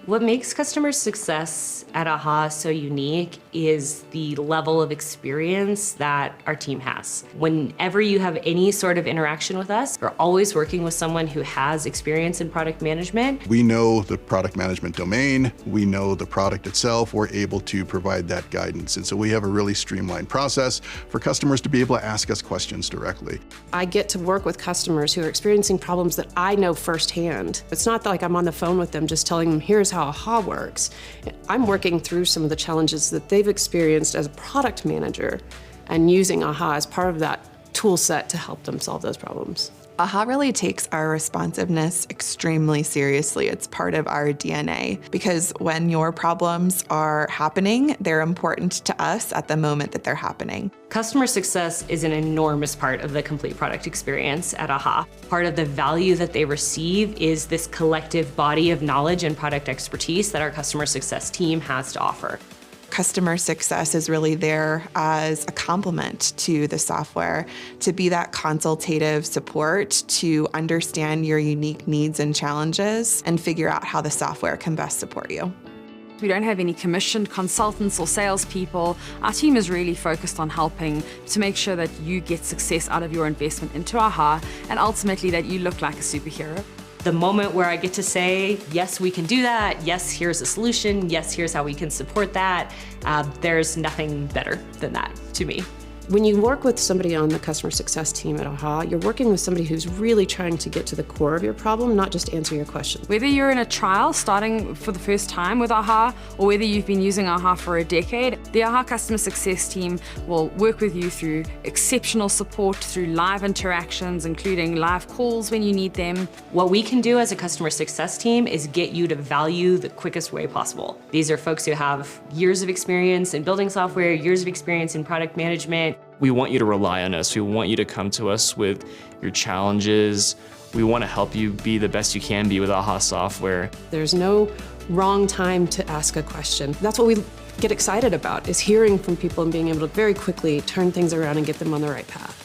What makes customer success at AHA so unique is the level of experience that our team has. Whenever you have any sort of interaction with us, we're always working with someone who has experience in product management. We know the product management domain, we know the product itself, we're able to provide that guidance. And so we have a really streamlined process for customers to be able to ask us questions directly. I get to work with customers who are experiencing problems that I know firsthand. It's not like I'm on the phone with them just telling them, here's how AHA works. I'm working through some of the challenges that they've experienced as a product manager and using AHA as part of that tool set to help them solve those problems. AHA really takes our responsiveness extremely seriously. It's part of our DNA because when your problems are happening, they're important to us at the moment that they're happening. Customer success is an enormous part of the complete product experience at AHA. Part of the value that they receive is this collective body of knowledge and product expertise that our customer success team has to offer. Customer success is really there as a complement to the software, to be that consultative support, to understand your unique needs and challenges, and figure out how the software can best support you. We don't have any commissioned consultants or salespeople. Our team is really focused on helping to make sure that you get success out of your investment into AHA, and ultimately that you look like a superhero. The moment where I get to say, yes, we can do that, yes, here's a solution, yes, here's how we can support that, there's nothing better than that to me. When you work with somebody on the customer success team at AHA, you're working with somebody who's really trying to get to the core of your problem, not just answer your question. Whether you're in a trial starting for the first time with AHA, or whether you've been using AHA for a decade, the AHA customer success team will work with you through exceptional support, through live interactions, including live calls when you need them. What we can do as a customer success team is get you to value the quickest way possible. These are folks who have years of experience in building software, years of experience in product management. We want you to rely on us. We want you to come to us with your challenges. We want to help you be the best you can be with AHA software. There's no wrong time to ask a question. That's what we get excited about, is hearing from people and being able to very quickly turn things around and get them on the right path.